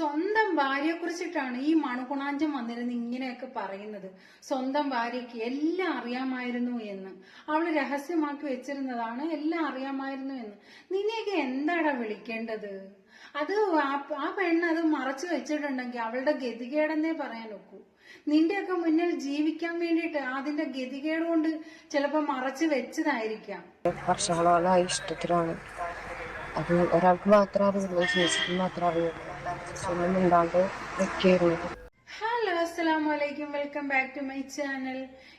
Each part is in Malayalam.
സ്വന്തം ഭാര്യയെ കുറിച്ചിട്ടാണ് ഈ മണുകുണാഞ്ചം വന്നിരുന്ന് ഇങ്ങനെയൊക്കെ പറയുന്നത്. സ്വന്തം ഭാര്യയ്ക്ക് എല്ലാം അറിയാമായിരുന്നു എന്ന്, അവള് രഹസ്യമാക്കി വെച്ചിരുന്നതാണ്, എല്ലാം അറിയാമായിരുന്നു എന്ന്. നിന്നെയൊക്കെ എന്താടാ വിളിക്കേണ്ടത്? അത് ആ പെണ്ണ് അത് മറച്ചു വെച്ചിട്ടുണ്ടെങ്കിൽ അവളുടെ ഗതികേടെന്നേ പറയാൻ ഒക്കൂ. നിന്റെയൊക്കെ മുന്നിൽ ജീവിക്കാൻ വേണ്ടിയിട്ട് അതിന്റെ ഗതികേട് കൊണ്ട് ചിലപ്പോ മറച്ചു വെച്ചതായിരിക്കാം. വർഷങ്ങളോളായി ഇഷ്ടത്തിലാണ്. അത് ഒരാൾക്ക് മാത്രം അറിയുള്ളൂ, ചേച്ചിക്ക് മാത്രം അറിയുള്ളൂ. ഒന്നും മിണ്ടാണ്ട് വെക്കായിരുന്നു. ഹലോ, അസ്സലാമു അലൈക്കും. Welcome back to my channel.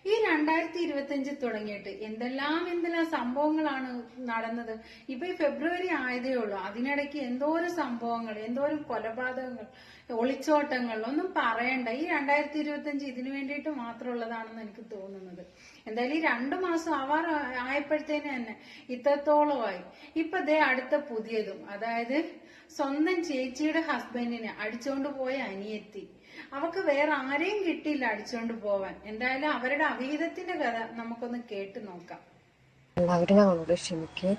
ഈ 2025 തുടങ്ങിയിട്ട് എന്തെല്ലാം സംഭവങ്ങളാണ് നടന്നത്. ഇപ്പൊ ഈ ഫെബ്രുവരി ആയതേ ഉള്ളൂ, അതിനിടയ്ക്ക് എന്തോരം സംഭവങ്ങൾ, എന്തോരം കൊലപാതകങ്ങൾ, ഒളിച്ചോട്ടങ്ങൾ, ഒന്നും പറയണ്ട. ഈ 2025 ഇതിനു വേണ്ടിയിട്ട് മാത്രമുള്ളതാണെന്ന് എനിക്ക് തോന്നുന്നത്. എന്തായാലും ഈ 2 മാസം ആയപ്പോഴത്തേന് തന്നെ ഇത്രത്തോളമായി. ഇപ്പൊ ദേ അടുത്ത പുതിയതും, അതായത് സ്വന്തം ചേച്ചിയുടെ ഹസ്ബൻഡിനെ അടിച്ചോണ്ട് പോയ അനിയത്തി. അവക്ക് വേറെ ആരെയും കിട്ടിയില്ല അടിച്ചോണ്ട് പോവാൻ. എന്തായാലും അവരുടെ അവിഹിതത്തിന്റെ കഥ നമുക്കൊന്ന് കേട്ടു നോക്കാം. എല്ലാവരും ഞങ്ങളോട് ക്ഷമിക്ക്.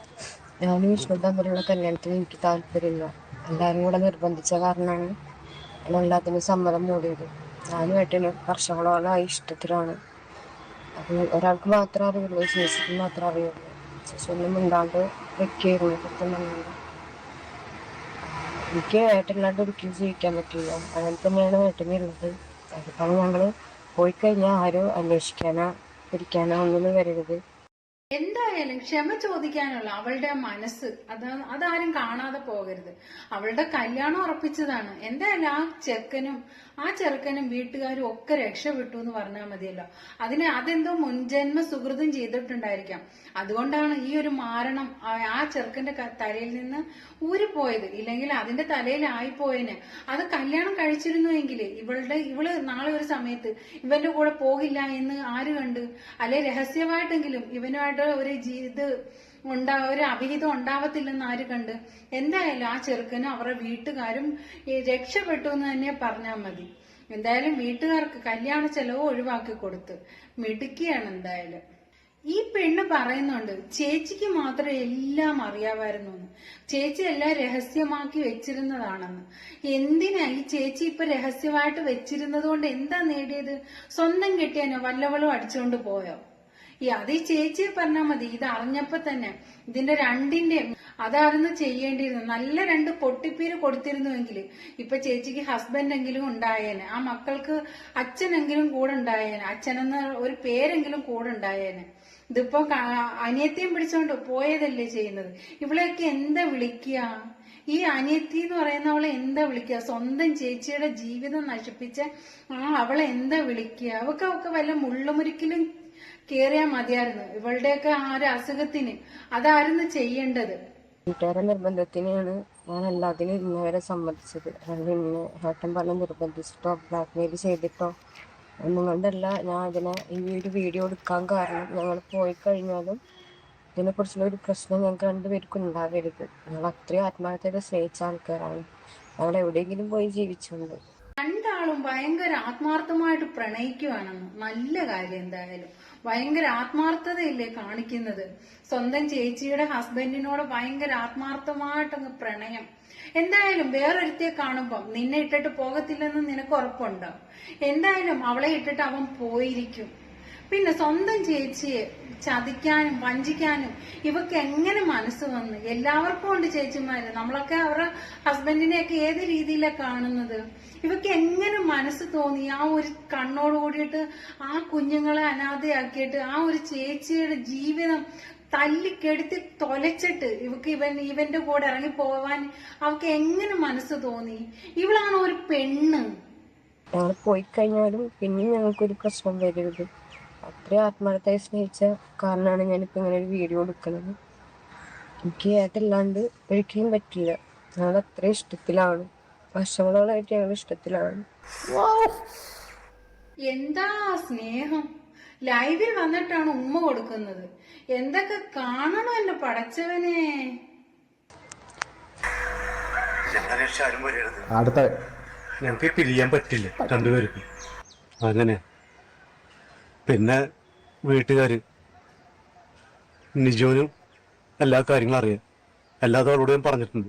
ഞാനും വിഷ്ണു തമ്മിലുള്ള കല്യാണത്തിന് എനിക്ക് താല്പര്യമില്ല. എല്ലാരും കൂടെ നിർബന്ധിച്ച കാരണമാണ് എല്ലാത്തിനും സമ്മതം മൂടിയത്. ഞാനും ഏട്ടന് വർഷങ്ങളോളായി ഇഷ്ടത്തിലാണ്. അത് ഒരാൾക്ക് മാത്രം അറിയുള്ളൂ, ചേച്ചിക്ക് മാത്രം അറിയുള്ളൂ. ചേച്ചി ഒന്നും മിണ്ടാണ്ട് വെക്കായിരുന്നു. പെട്ടെന്ന് എനിക്ക് ഏട്ടനില്ലാണ്ട് ഒരിക്കലും ജീവിക്കാൻ പറ്റില്ല. അങ്ങനെ തന്നെയാണ് ഏട്ടനുള്ളത്. അതിപ്പോൾ ഞങ്ങള് പോയി കഴിഞ്ഞാൽ ആരും അന്വേഷിക്കാനോ പിടിക്കാനോ ഒന്നും വരരുത്. എന്തായാലും ക്ഷമ ചോദിക്കാനുള്ള അവളുടെ മനസ്സ് അതാരും കാണാതെ പോകരുത്. അവളുടെ കല്യാണം ഉറപ്പിച്ചതാണ്. എന്തായാലും ആ ചെറുക്കനും വീട്ടുകാരും ഒക്കെ രക്ഷപ്പെട്ടു എന്ന് പറഞ്ഞാൽ മതിയല്ലോ. അതെന്തോ മുൻജന്മ സുഹൃതം ചെയ്തിട്ടുണ്ടായിരിക്കാം. അതുകൊണ്ടാണ് ഈ ഒരു മാരണം ആ ചെറുക്കന്റെ തലയിൽ നിന്ന് ഊരിപ്പോയത്. ഇല്ലെങ്കിൽ അതിന്റെ തലയിലായിപ്പോയതിന് അത് കല്യാണം കഴിച്ചിരുന്നുവെങ്കിൽ ഇവള് നാളെ ഒരു സമയത്ത് ഇവന്റെ കൂടെ പോകില്ല എന്ന് ആര് കണ്ട്? അല്ലെ രഹസ്യമായിട്ടെങ്കിലും ഇവനുമായിട്ട് ഒരു അവിഹിതം ഉണ്ടാവത്തില്ലെന്ന് ആര് കണ്ട്? എന്തായാലും ആ ചെറുക്കനും അവരുടെ വീട്ടുകാരും രക്ഷപ്പെട്ടു എന്ന് തന്നെ പറഞ്ഞാൽ മതി. എന്തായാലും വീട്ടുകാർക്ക് കല്യാണ ചെലവ് ഒഴിവാക്കി കൊടുത്ത് മിടുക്കിയാണ്. എന്തായാലും ഈ പെണ്ണ് പറയുന്നുണ്ട് ചേച്ചിക്ക് മാത്രം എല്ലാം അറിയാമായിരുന്നു, ചേച്ചി എല്ലാം രഹസ്യമാക്കി വെച്ചിരുന്നതാണെന്ന്. എന്തിനാ ഈ ചേച്ചി ഇപ്പൊ രഹസ്യമായിട്ട് വെച്ചിരുന്നത് കൊണ്ട് എന്താ നേടിയത്? സ്വന്തം കെട്ടിയാനോ വല്ലവളും അടിച്ചുകൊണ്ട് പോയോ? അത് ഈ ചേച്ചിയെ പറഞ്ഞാൽ മതി. ഇത് അറിഞ്ഞപ്പോ തന്നെ ഇതിന്റെ രണ്ടിന്റെയും അതായിരുന്നു ചെയ്യേണ്ടിയിരുന്നത്. നല്ല 2 പൊട്ടിപ്പീര് കൊടുത്തിരുന്നുവെങ്കിൽ ഇപ്പൊ ചേച്ചിക്ക് ഹസ്ബൻഡെങ്കിലും ഉണ്ടായേനെ, ആ മക്കൾക്ക് അച്ഛനെങ്കിലും കൂടെ ഉണ്ടായേനെ, അച്ഛനെന്ന ഒരു പേരെങ്കിലും കൂടെ ഉണ്ടായേനെ. ഇതിപ്പോ അനിയത്തിയും പിടിച്ചോണ്ട് പോയതല്ലേ ചെയ്യുന്നത്. ഇവളെയൊക്കെ എന്താ വിളിക്കുക? ഈ അനിയത്തി എന്ന് പറയുന്നവളെ എന്താ വിളിക്കുക? സ്വന്തം ചേച്ചിയുടെ ജീവിതം നശിപ്പിച്ച അവളെ എന്താ വിളിക്കുക? അവക്ക് വല്ല മുള്ളുമുരിക്കിലും കേറിയാ മതിയായിരുന്നു. ഇവളുടെയൊക്കെ ആ ഒരു അസുഖത്തിന് അതായിരുന്നു ചെയ്യേണ്ടത്. വീട്ടുകാരുടെ നിർബന്ധത്തിനാണ് ഞാൻ എല്ലാത്തിനും ഇന്നുവരെ സമ്മതിച്ചത്. അതായത് ഇന്ന് ഏട്ടൻ പറഞ്ഞ് നിർബന്ധിച്ചിട്ടോ ബ്ലാക്ക്മെയിൽ ചെയ്തിട്ടോ ഒന്നും കൊണ്ടല്ല ഞാൻ ഈ ഒരു വീഡിയോ എടുക്കാൻ കാരണം. ഞങ്ങൾ പോയി കഴിഞ്ഞാലും ഇതിനെക്കുറിച്ചുള്ള ഒരു പ്രശ്നം ഞങ്ങൾക്ക് രണ്ടുപേർക്കും ഉണ്ടാവരുത്. ഞങ്ങൾ അത്രയും ആത്മാർത്ഥത സ്നേഹിച്ച ആൾക്കാരാണ്. ഞങ്ങൾ എവിടെയെങ്കിലും പോയി ജീവിച്ചുണ്ട്. രണ്ടാളും ഭയങ്കര ആത്മാർത്ഥമായിട്ട് പ്രണയിക്കുവാണെന്ന്. നല്ല കാര്യം. എന്തായാലും ഭയങ്കര ആത്മാർത്ഥതയില്ലേ കാണിക്കുന്നത്. സ്വന്തം ചേച്ചിയുടെ ഹസ്ബൻഡിനോട് ഭയങ്കര ആത്മാർത്ഥമായിട്ടങ്ങ് പ്രണയം. എന്തായാലും വേറൊരുത്തിയെ കാണുമ്പം നിന്നെ ഇട്ടിട്ട് പോകത്തില്ലെന്ന് നിനക്ക് ഉറപ്പുണ്ടോ? എന്തായാലും അവളെ ഇട്ടിട്ട് അവൻ പോയിരിക്കും. പിന്നെ സ്വന്തം ചേച്ചിയെ ചതിക്കാനും വഞ്ചിക്കാനും ഇവക്ക് എങ്ങനെ മനസ്സ് വന്ന്? എല്ലാവർക്കും ഉണ്ട് ചേച്ചിമാര്. നമ്മളൊക്കെ അവരുടെ ഹസ്ബൻഡിനെയൊക്കെ ഏത് രീതിയിലാണ് കാണുന്നത്. ഇവക്ക് എങ്ങനെ മനസ്സ് തോന്നി ആ ഒരു കണ്ണോട് കൂടിയിട്ട് ആ കുഞ്ഞുങ്ങളെ അനാഥയാക്കിയിട്ട് ആ ഒരു ചേച്ചിയുടെ ജീവിതം തല്ലിക്കെടുത്തി തൊലച്ചിട്ട് ഇവന്റെ കൂടെ ഇറങ്ങി പോവാൻ അവക്ക് എങ്ങനെ മനസ്സ് തോന്നി? ഇവളാണ് ഒരു പെണ്ണ്. ഞങ്ങൾ പോയി കഴിഞ്ഞാലും പിന്നെയും ഞങ്ങൾക്കൊരു പ്രശ്നം വരരുത്. അത്രയും ആത്മാർത്ഥമായി സ്നേഹിച്ച കാരണമാണ് ഞാനിപ്പോ ഇങ്ങനെ ഒരു വീഡിയോ എടുക്കുന്നത്. എനിക്ക് ഏട്ടല്ലാണ്ട് ഒരിക്കലും പറ്റില്ല. ഞങ്ങൾ അത്രയും ഇഷ്ടത്തിലാണ്. വർഷങ്ങളോളായിട്ട് ഞങ്ങൾ ഇഷ്ടത്തിലാണ്. എന്താ സ്നേഹം! ലൈവിൽ വന്നിട്ടാണ് ഉമ്മ കൊടുക്കുന്നത്. എന്തൊക്കെ കാണണോ എന്നെ പടച്ചവനെ. അടുത്ത ഞങ്ങൾക്ക് പിരിയാൻ പറ്റില്ല രണ്ടുപേർക്കും. അങ്ങനെ പിന്നെ വീട്ടുകാര് നിജോനും എല്ലാ കാര്യങ്ങളും അറിയാം. എല്ലാതും അവളോട് ഞാൻ പറഞ്ഞിട്ടുണ്ട്.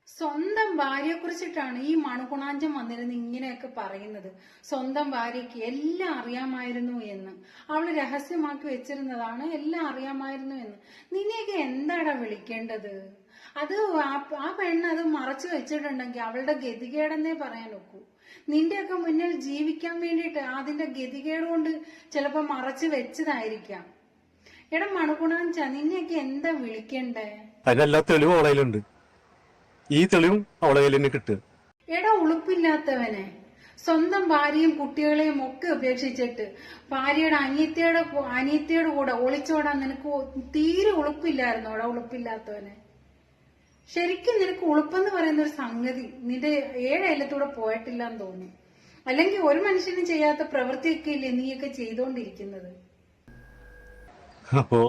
സ്വന്തം ഭാര്യയെ കുറിച്ചിട്ടാണ് ഈ മണുകുണാഞ്ചം വന്നിരുന്ന് ഇങ്ങനെയൊക്കെ പറയുന്നത്. സ്വന്തം ഭാര്യയ്ക്ക് എല്ലാം അറിയാമായിരുന്നു എന്ന്, അവള് രഹസ്യമാക്കി വെച്ചിരുന്നതാണ്, എല്ലാം അറിയാമായിരുന്നു എന്ന്. നിന്നെയൊക്കെ എന്താടാ വിളിക്കേണ്ടത്? അത് ആ പെണ്ണ് അത് മറച്ചു വെച്ചിട്ടുണ്ടെങ്കിൽ അവളുടെ ഗതികേടെന്നേ പറയാൻ ഒക്കൂ. നിന്റെയൊക്കെ മുന്നിൽ ജീവിക്കാൻ വേണ്ടിയിട്ട് അതിന്റെ ഗതികേട് കൊണ്ട് ചിലപ്പോ മറച്ചു വെച്ചതായിരിക്കാം. എടാ മണുകുണാഞ്ച, നിന്നെയൊക്കെ എന്താ വിളിക്കണ്ടേ? അതിനെല്ലാ തെളിവും അവളയിലുണ്ട്. ഈ തെളിവും അവളെ കയ്യിൽ തന്നെ കിട്ടുക. എടാ ഉളുപ്പില്ലാത്തവനെ, സ്വന്തം ഭാര്യയും കുട്ടികളെയും ഒക്കെ ഉപേക്ഷിച്ചിട്ട് ഭാര്യയുടെ അനിയത്തിയുടെ കൂടെ ഒളിച്ചോടാൻ നിനക്ക് തീരെ ഉളുപ്പില്ലായിരുന്നു. എടാ ഉളുപ്പില്ലാത്തവനെ, ശരിക്കും നിനക്ക് ഉളുപ്പെന്ന് പറയുന്ന ഒരു സംഗതി നിന്റെ 7 അയലത്തൂടെ പോയിട്ടില്ല എന്ന് തോന്നി. അല്ലെങ്കിൽ ഒരു മനുഷ്യനും ചെയ്യാത്ത പ്രവൃത്തിയൊക്കെ ഇല്ലേ നീയൊക്കെ ചെയ്തോണ്ടിരിക്കുന്നത്? അപ്പോ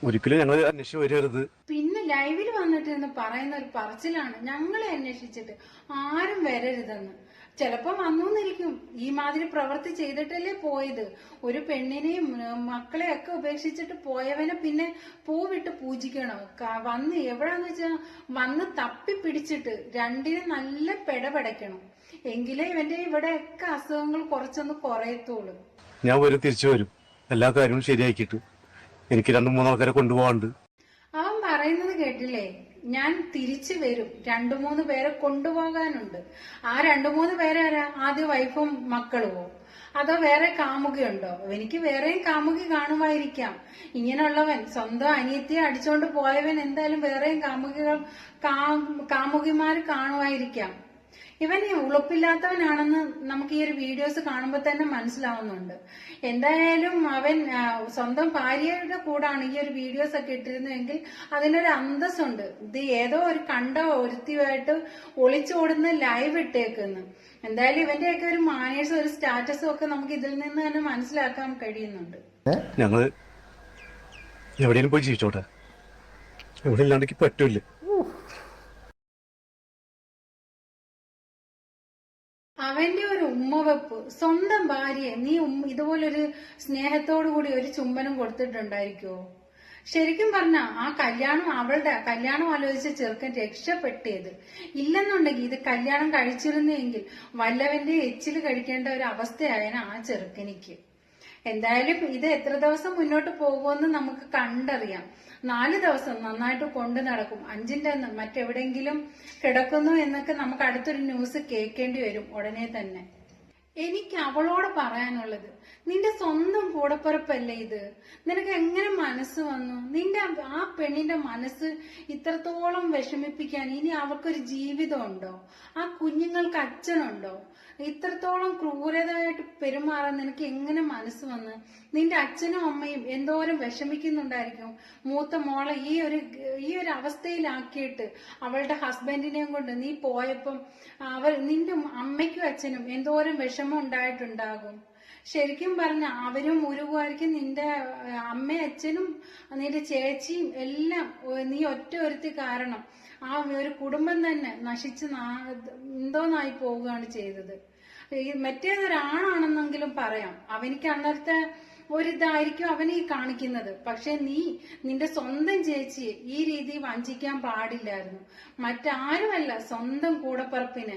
ഒരിക്കലും ഞങ്ങൾ അന്വേഷിച്ച് വരരുത്. പിന്നെ ലൈവിൽ വന്നിട്ടിരുന്ന് പറയുന്ന ഒരു പറച്ചിലാണ് ഞങ്ങളെ അന്വേഷിച്ചിട്ട് ആരും വരരുതെന്ന്. ചിലപ്പോ വന്നൂന്നിരിക്കും. ഈ മാതിരി പ്രവൃത്തി ചെയ്തിട്ടല്ലേ പോയത്. ഒരു പെണ്ണിനെയും മക്കളെയൊക്കെ ഉപേക്ഷിച്ചിട്ട് പോയവനെ പിന്നെ പൂവിട്ട് പൂജിക്കണോ? വന്ന് എവിടാന്ന് വെച്ചാ വന്ന് തപ്പി പിടിച്ചിട്ട് രണ്ടിനും നല്ല പെടപെടയ്ക്കണം. എങ്കിലേ ഇവന്റെ ഇവിടെയൊക്കെ അസുഖങ്ങൾ കുറച്ചൊന്ന് കുറയത്തുള്ളൂ. ഞാൻ വരും, തിരിച്ചു വരും, എല്ലാ കാര്യവും ശരിയാക്കിയിട്ട്. എനിക്ക് 2-3 ആൾക്കാരെ കൊണ്ടുപോകാണ്ട്. അവൻ പറയുന്നത് കേട്ടില്ലേ? ഞാൻ തിരിച്ചു വരും, 2-3 പേരെ കൊണ്ടുപോകാനുണ്ട്. ആ 2-3 പേരാരാ? ആദ്യം വൈഫും മക്കളുമോ? അതോ വേറെ കാമുകയുണ്ടോ? എനിക്ക് വേറെയും കാമുകി കാണുമായിരിക്കാം. ഇങ്ങനെയുള്ളവൻ സ്വന്തം അനിയത്തിയെ അടിച്ചോണ്ട് പോയവൻ എന്തായാലും വേറെയും കാമുകിമാര് കാണുമായിരിക്കാം. ഇവൻ ഉളുപ്പില്ലാത്തവനാണെന്ന് നമുക്ക് ഈ ഒരു വീഡിയോസ് കാണുമ്പോൾ തന്നെ മനസ്സിലാവുന്നുണ്ട്. എന്തായാലും അവൻ സ്വന്തം ഭാര്യയുടെ കൂടാണ് ഈ ഒരു വീഡിയോസ് ഒക്കെ ഇട്ടിരുന്നെങ്കിൽ അതിനൊരു അന്തസ്സുണ്ട്. ഇത് ഏതോ ഒരു കണ്ട ഒരുത്തിയുമായിട്ട് ഒളിച്ചോടുന്ന ലൈവ് ഇട്ടേക്കുന്നു. എന്തായാലും ഇവന്റെയൊക്കെ ഒരു മാനേഴ്സും ഒരു സ്റ്റാറ്റസും ഒക്കെ നമുക്ക് ഇതിൽ നിന്ന് തന്നെ മനസ്സിലാക്കാൻ കഴിയുന്നുണ്ട്. ഞങ്ങള് എവിടെയും പോയി ജീവിച്ചോട്ടെ, എവിടെ ഇല്ലാണ്ടെങ്കിൽ പറ്റൂല. അവന്റെ ഒരു ഉമ്മവെപ്പ്, സ്വന്തം ഭാര്യയെ നീ ഇതുപോലൊരു സ്നേഹത്തോടു കൂടി ഒരു ചുംബനം കൊടുത്തിട്ടുണ്ടായിരിക്കുമോ? ശരിക്കും പറഞ്ഞ ആ അവളുടെ കല്യാണം ആലോചിച്ച ചെറുക്കൻ രക്ഷപ്പെട്ടത്. ഇല്ലെന്നുണ്ടെങ്കിൽ ഇത് കല്യാണം കഴിച്ചിരുന്നെങ്കിൽ വല്ലവന്റെ എച്ചില് കഴിക്കേണ്ട ഒരു അവസ്ഥയായന ആ ചെറുക്കനിക്ക്. എന്തായാലും ഇത് എത്ര ദിവസം മുന്നോട്ട് പോകുമെന്ന് നമുക്ക് കണ്ടറിയാം. 4 ദിവസം നന്നായിട്ട് കൊണ്ടു നടക്കും. 5ന്റെ അന്ന് മറ്റെവിടെങ്കിലും കിടക്കുന്നു എന്നൊക്കെ നമുക്ക് അടുത്തൊരു ന്യൂസ് കേൾക്കേണ്ടി വരും ഉടനെ തന്നെ. എനിക്ക് അവളോട് പറയാനുള്ളത്, നിന്റെ സ്വന്തം കൂടപ്പിറപ്പല്ലേ ഇത്? നിനക്ക് എങ്ങനെ മനസ്സ് വന്നു? നിന്റെ ആ പെണ്ണിന്റെ മനസ്സ് ഇത്രത്തോളം വിഷമിപ്പിക്കാൻ ഇനി അവൾക്കൊരു ജീവിതം ഉണ്ടോ? ആ കുഞ്ഞുങ്ങൾക്ക് അച്ഛനുണ്ടോ? ഇത്രത്തോളം ക്രൂരതയായിട്ട് പെരുമാറാൻ നിനക്ക് എങ്ങനെ മനസ്സ് വന്ന്? നിന്റെ അച്ഛനും അമ്മയും എന്തോരം വിഷമിക്കുന്നുണ്ടായിരിക്കും. മൂത്ത മോളെ ഈ ഒരു അവസ്ഥയിലാക്കിയിട്ട് അവളുടെ ഹസ്ബൻഡിനെയും കൊണ്ട് നീ പോയപ്പം നിന്റെ അമ്മയ്ക്കും അച്ഛനും എന്തോരം വിഷമം ഉണ്ടായിട്ടുണ്ടാകും. ശരിക്കും പറഞ്ഞ അവരും ഉരുകുമായിരിക്കും. നിന്റെ അമ്മയും അച്ഛനും നിന്റെ ചേച്ചിയും എല്ലാം നീ ഒറ്റ ഒരുത്തി കാരണം ആ ഒരു കുടുംബം തന്നെ നശിച്ച് എന്തോന്നായി പോവുകയാണ് ചെയ്തത്. മറ്റേതൊരാണാണെന്നെങ്കിലും പറയാം, അവനിക്ക് അന്നത്തെ ഒരിതായിരിക്കും അവനെ ഈ കാണിക്കുന്നത്. പക്ഷെ നീ നിന്റെ സ്വന്തം ചേച്ചിയെ ഈ രീതി വഞ്ചിക്കാൻ പാടില്ലായിരുന്നു. മറ്റാരുമല്ല, സ്വന്തം കൂടപ്പിറപ്പിനെ